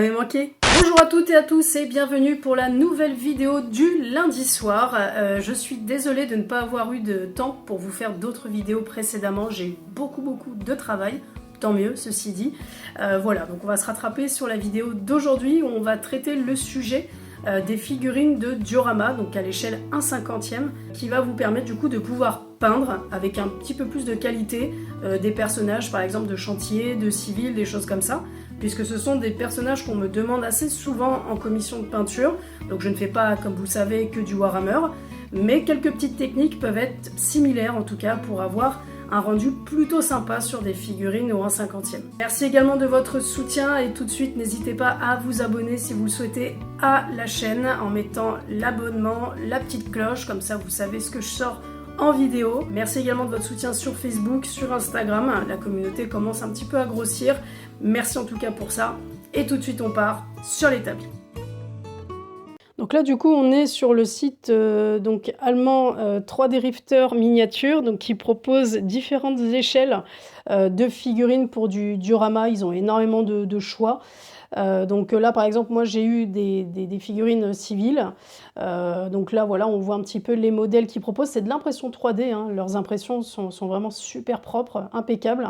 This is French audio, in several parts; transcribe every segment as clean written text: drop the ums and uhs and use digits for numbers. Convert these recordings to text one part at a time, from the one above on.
m'avez manqué. Bonjour à toutes et à tous et bienvenue pour la nouvelle vidéo du lundi soir. Je suis désolée de ne pas avoir eu de temps pour vous faire d'autres vidéos précédemment. J'ai eu beaucoup de travail, tant mieux ceci dit. Voilà, donc on va se rattraper sur la vidéo d'aujourd'hui où on va traiter le sujet des figurines de diorama, donc à l'échelle 1/50e, qui va vous permettre du coup de pouvoir peindre avec un petit peu plus de qualité des personnages, par exemple de chantier, de civil, des choses comme ça, puisque ce sont des personnages qu'on me demande assez souvent en commission de peinture, donc je ne fais pas, comme vous le savez, que du Warhammer, mais quelques petites techniques peuvent être similaires en tout cas pour avoir un rendu plutôt sympa sur des figurines au 1/50e. Merci également de votre soutien et tout de suite n'hésitez pas à vous abonner si vous le souhaitez à la chaîne en mettant l'abonnement, la petite cloche, comme ça vous savez ce que je sors en vidéo. Merci également de votre soutien sur Facebook, sur Instagram, la communauté commence un petit peu à grossir. Merci en tout cas pour ça et tout de suite on part sur l'établi. Donc là du coup on est sur le site donc allemand 3D Rifter Miniature, donc qui propose différentes échelles de figurines pour du diorama. Ils ont énormément de choix. Donc là par exemple moi j'ai eu des figurines civiles, donc là voilà on voit un petit peu les modèles qu'ils proposent. C'est de l'impression 3D, hein. Leurs impressions sont vraiment super propres, impeccables,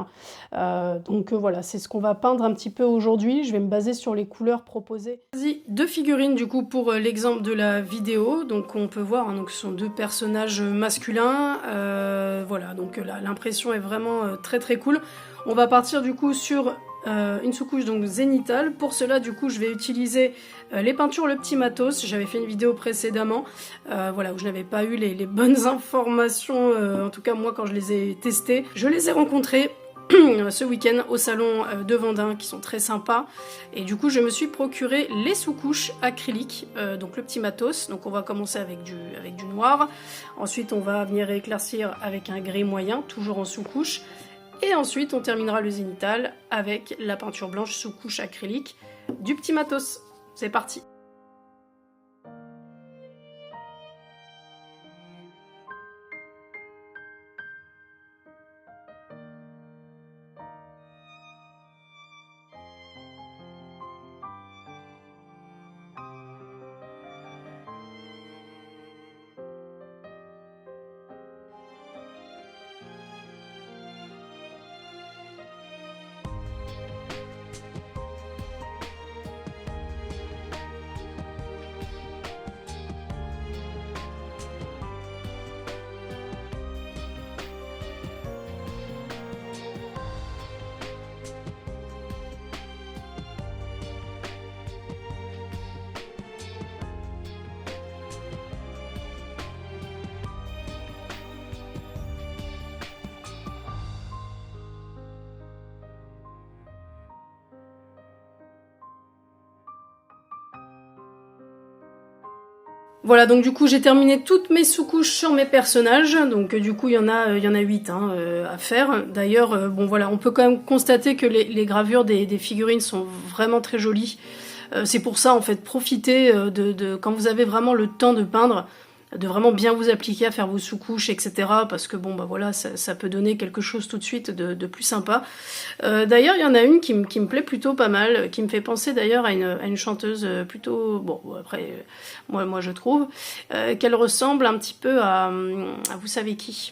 donc voilà c'est ce qu'on va peindre un petit peu aujourd'hui. Je vais me baser sur les couleurs proposées. Vas-y, deux figurines du coup pour l'exemple de la vidéo, donc on peut voir, hein, donc ce sont deux personnages masculins, voilà donc là l'impression est vraiment très cool. On va partir du coup sur une sous-couche donc zénithale. Pour cela du coup je vais utiliser les peintures Le Petit Matos. J'avais fait une vidéo précédemment voilà, où je n'avais pas eu les bonnes informations, en tout cas moi quand je les ai testées. Je les ai rencontrés ce week-end au salon de Vendin qui sont très sympas et du coup je me suis procuré les sous-couches acryliques, donc Le Petit Matos. Donc on va commencer avec du noir, ensuite on va venir éclaircir avec un gris moyen toujours en sous-couche. Et ensuite, on terminera le zénithal avec la peinture blanche sous couche acrylique du Petit Matos. C'est parti! Voilà, donc du coup j'ai terminé toutes mes sous-couches sur mes personnages, donc du coup il y en a 8 hein, à faire. D'ailleurs, bon voilà, on peut quand même constater que les gravures des figurines sont vraiment très jolies. C'est pour ça en fait, profitez quand vous avez vraiment le temps de peindre, de vraiment bien vous appliquer à faire vos sous-couches, etc. Parce que bon bah voilà, ça peut donner quelque chose tout de suite de plus sympa. D'ailleurs, il y en a une qui me plaît plutôt pas mal, qui me fait penser d'ailleurs à une chanteuse plutôt... Bon, après, moi je trouve qu'elle ressemble un petit peu à vous savez qui.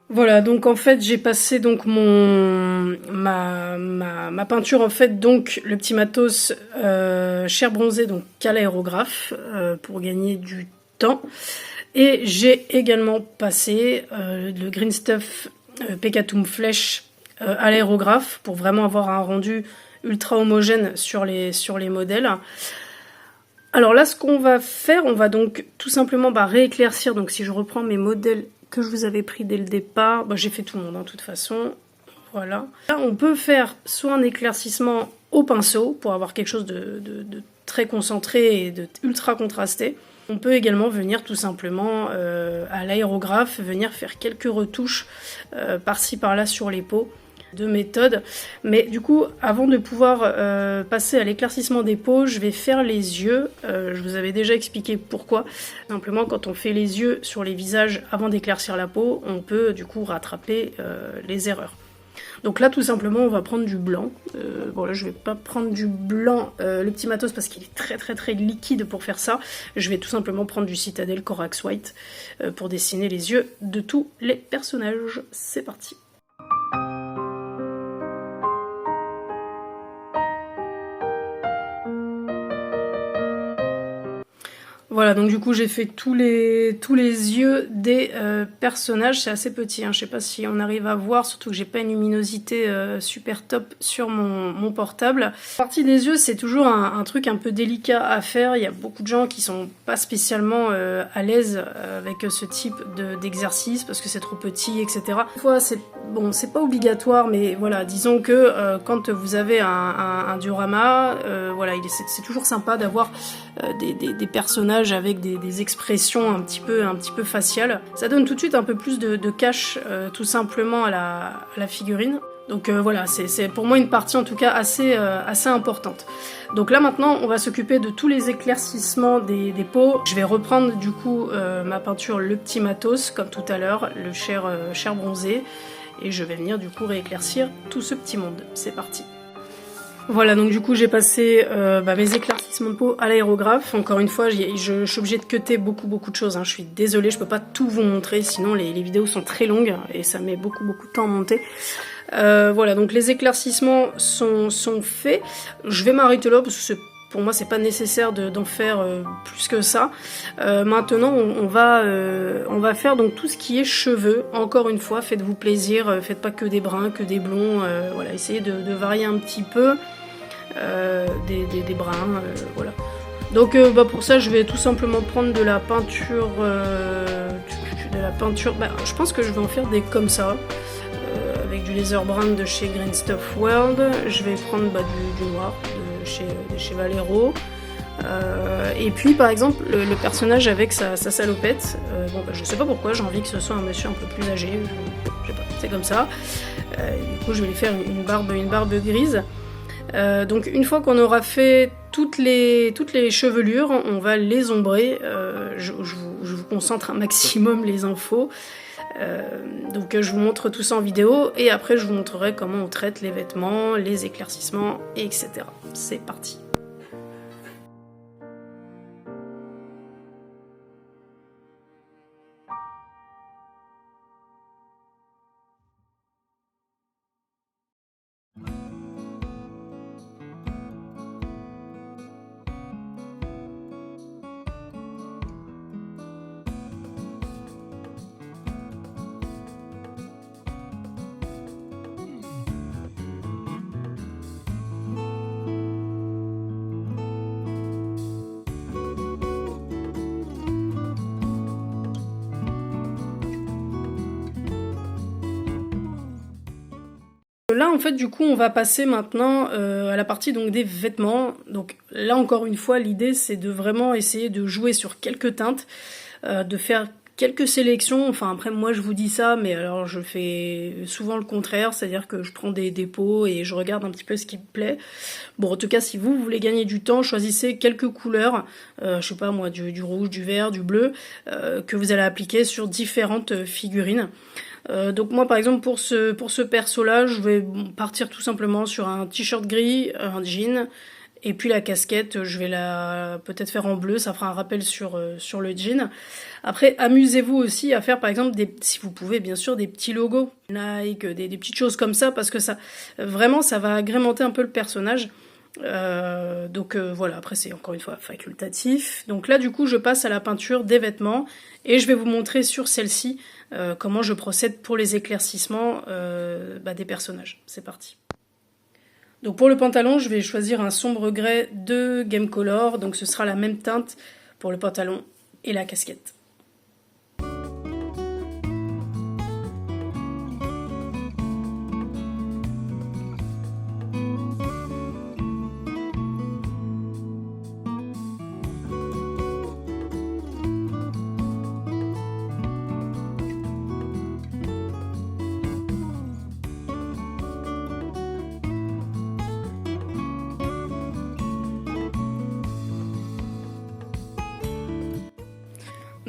Voilà, donc en fait j'ai passé donc ma peinture en fait donc Le Petit Matos chair bronzée donc à l'aérographe pour gagner du temps, et j'ai également passé le Green Stuff Peccatum Flèche à l'aérographe pour vraiment avoir un rendu ultra homogène sur les modèles. Alors là ce qu'on va faire, on va donc tout simplement rééclaircir. Donc si je reprends mes modèles que je vous avais pris dès le départ, j'ai fait tout le monde hein, de toute façon, voilà. Là on peut faire soit un éclaircissement au pinceau pour avoir quelque chose de très concentré et de ultra contrasté. On peut également venir tout simplement à l'aérographe, venir faire quelques retouches par-ci par-là sur les peaux. De méthode, mais du coup avant de pouvoir passer à l'éclaircissement des peaux, je vais faire les yeux. Je vous avais déjà expliqué pourquoi. Simplement quand on fait les yeux sur les visages avant d'éclaircir la peau, on peut du coup rattraper les erreurs. Donc là tout simplement on va prendre du blanc. Bon là je vais pas prendre du blanc le petit matos parce qu'il est très liquide pour faire ça. Je vais tout simplement prendre du Citadel Corax White pour dessiner les yeux de tous les personnages. C'est parti. Voilà, donc du coup j'ai fait tous les yeux des personnages, c'est assez petit, hein. Je sais pas si on arrive à voir, surtout que j'ai pas une luminosité super top sur mon portable. La partie des yeux c'est toujours un truc un peu délicat à faire, il y a beaucoup de gens qui sont pas spécialement à l'aise avec ce type d'exercice parce que c'est trop petit, etc. Des fois c'est bon, c'est pas obligatoire, mais voilà, disons que quand vous avez un diorama, voilà, c'est toujours sympa d'avoir des personnages avec des expressions un petit peu faciales. Ça donne tout de suite un peu plus de cash tout simplement à la figurine. Donc voilà, c'est pour moi une partie en tout cas assez importante. Donc là maintenant on va s'occuper de tous les éclaircissements des peaux. Je vais reprendre du coup ma peinture Le Petit Matos comme tout à l'heure, le chair bronzé. Et je vais venir du coup rééclaircir tout ce petit monde. C'est parti. Voilà, donc du coup j'ai passé mes éclaircissements de peau à l'aérographe. Encore une fois, je suis obligée de cutter beaucoup de choses, hein. Je suis désolée, je peux pas tout vous montrer, sinon les vidéos sont très longues et ça met beaucoup de temps à monter. Voilà, donc les éclaircissements sont faits. Je vais m'arrêter là parce que pour moi c'est pas nécessaire d'en faire plus que ça. Maintenant on va faire donc tout ce qui est cheveux. Encore une fois, faites-vous plaisir, faites pas que des bruns, que des blonds, voilà, essayez de varier un petit peu des bruns, voilà. Donc pour ça je vais tout simplement prendre de la peinture, je pense que je vais en faire des comme ça. Avec du laser brown de chez Green Stuff World, je vais prendre du noir de chez Valero. Et puis par exemple le personnage avec sa salopette, je sais pas pourquoi j'ai envie que ce soit un monsieur un peu plus âgé, je sais pas, c'est comme ça. Du coup je vais lui faire une barbe grise. Donc une fois qu'on aura fait toutes les chevelures, on va les ombrer. Je vous concentre un maximum les infos. Donc je vous montre tout ça en vidéo et après je vous montrerai comment on traite les vêtements, les éclaircissements, etc. C'est parti. Là en fait du coup on va passer maintenant à la partie donc des vêtements. Donc là encore une fois l'idée c'est de vraiment essayer de jouer sur quelques teintes, de faire quelques sélections. Enfin après moi je vous dis ça, mais alors je fais souvent le contraire, c'est-à-dire que je prends des dépôts et je regarde un petit peu ce qui me plaît. Bon en tout cas si vous voulez gagner du temps, choisissez quelques couleurs, je sais pas moi, du rouge, du vert, du bleu, que vous allez appliquer sur différentes figurines. Donc moi par exemple pour ce perso là je vais partir tout simplement sur un t-shirt gris, un jean et puis la casquette je vais la peut-être faire en bleu, ça fera un rappel sur le jean. Après amusez-vous aussi à faire par exemple si vous pouvez bien sûr des petits logos Nike, des petites choses comme ça parce que ça vraiment ça va agrémenter un peu le personnage. Voilà, après c'est encore une fois facultatif. Donc là du coup je passe à la peinture des vêtements et je vais vous montrer sur celle-ci comment je procède pour les éclaircissements des personnages. C'est parti. Donc pour le pantalon je vais choisir un sombre grès de Game Color, donc ce sera la même teinte pour le pantalon et la casquette.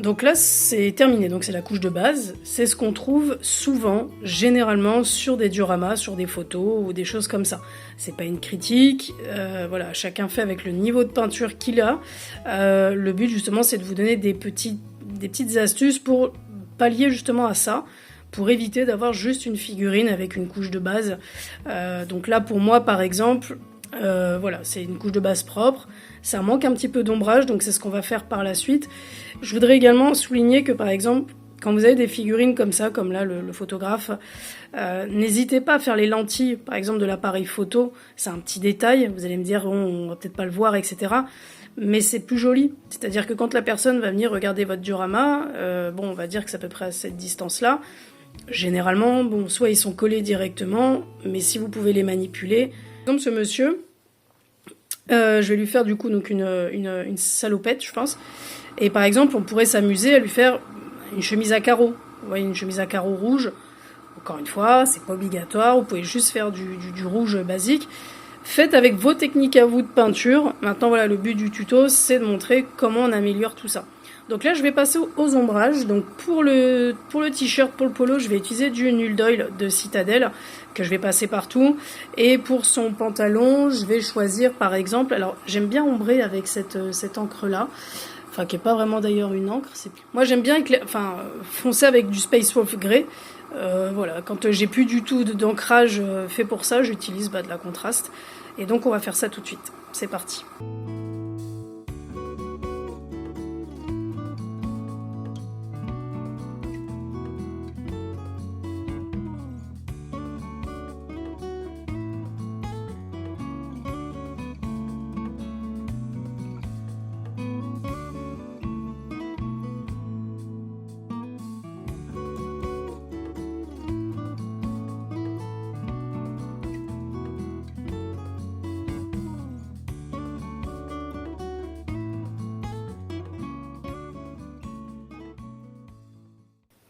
Donc là, c'est terminé, donc c'est la couche de base. C'est ce qu'on trouve souvent, généralement, sur des dioramas, sur des photos ou des choses comme ça. C'est pas une critique, voilà, chacun fait avec le niveau de peinture qu'il a. Le but, justement, c'est de vous donner des petites astuces pour pallier justement à ça, pour éviter d'avoir juste une figurine avec une couche de base. Donc là, pour moi, par exemple, voilà, c'est une couche de base propre. Ça manque un petit peu d'ombrage, donc c'est ce qu'on va faire par la suite. Je voudrais également souligner que, par exemple, quand vous avez des figurines comme ça, comme là le photographe, n'hésitez pas à faire les lentilles, par exemple de l'appareil photo. C'est un petit détail, vous allez me dire, on va peut-être pas le voir, etc. Mais c'est plus joli. C'est-à-dire que quand la personne va venir regarder votre diorama, bon, on va dire que c'est à peu près à cette distance-là. Généralement, bon, soit ils sont collés directement, mais si vous pouvez les manipuler. Par exemple, ce monsieur, je vais lui faire du coup donc une salopette, je pense. Et par exemple, on pourrait s'amuser à lui faire une chemise à carreaux. Vous voyez, une chemise à carreaux rouge. Encore une fois, c'est pas obligatoire. Vous pouvez juste faire du rouge basique. Faites avec vos techniques à vous de peinture. Maintenant, voilà, le but du tuto, c'est de montrer comment on améliore tout ça. Donc là, je vais passer aux ombrages. Donc pour le t-shirt, pour le polo, je vais utiliser du Null d'Oil de Citadel que je vais passer partout. Et pour son pantalon, je vais choisir par exemple, alors j'aime bien ombrer avec cette encre-là, enfin qui n'est pas vraiment d'ailleurs une encre. Moi j'aime bien foncer avec du Space Wolf Grey. Voilà, quand j'ai plus du tout d'ancrage fait pour ça, j'utilise de la contraste. Et donc on va faire ça tout de suite. C'est parti.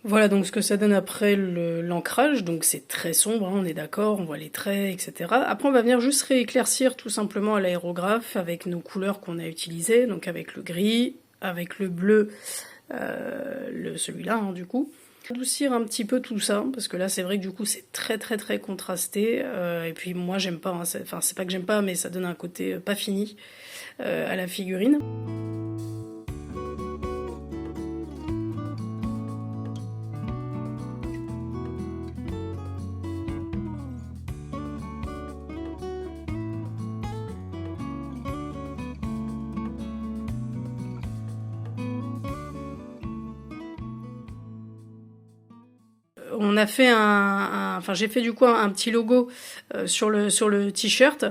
Voilà donc ce que ça donne après l'ancrage, donc c'est très sombre, hein, on est d'accord, on voit les traits, etc. Après on va venir juste rééclaircir tout simplement à l'aérographe avec nos couleurs qu'on a utilisées, donc avec le gris, avec le bleu, celui-là hein, du coup. Adoucir un petit peu tout ça, parce que là c'est vrai que du coup c'est très contrasté, et puis moi j'aime pas, hein, c'est pas que j'aime pas, mais ça donne un côté pas fini à la figurine. On a fait j'ai fait du coup un petit logo sur le t-shirt.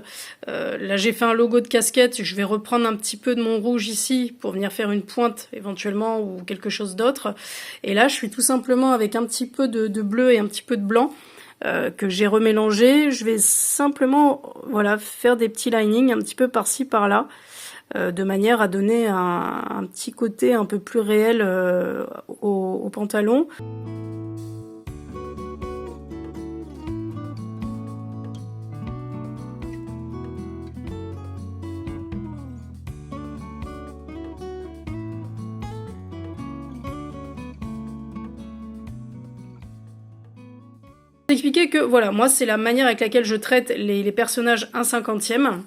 Là j'ai fait un logo de casquette, je vais reprendre un petit peu de mon rouge ici pour venir faire une pointe éventuellement ou quelque chose d'autre. Et là je suis tout simplement avec un petit peu de bleu et un petit peu de blanc que j'ai remélangé. Je vais simplement voilà, faire des petits linings un petit peu par-ci par-là. De manière à donner un petit côté un peu plus réel au pantalon. Expliquer que voilà, moi c'est la manière avec laquelle je traite les personnages 1/50e.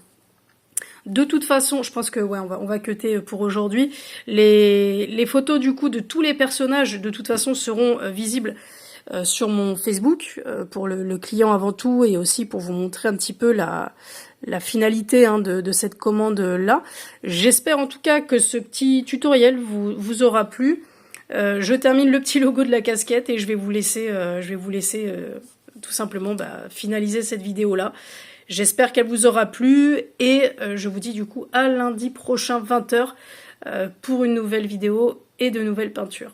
De toute façon, je pense que ouais, on va cutter pour aujourd'hui. Les photos du coup de tous les personnages de toute façon seront visibles sur mon Facebook pour le client avant tout et aussi pour vous montrer un petit peu la finalité hein, de cette commande là. J'espère en tout cas que ce petit tutoriel vous aura plu. Je termine le petit logo de la casquette et je vais vous laisser tout simplement finaliser cette vidéo là. J'espère qu'elle vous aura plu et je vous dis du coup à lundi prochain 20 h pour une nouvelle vidéo et de nouvelles peintures.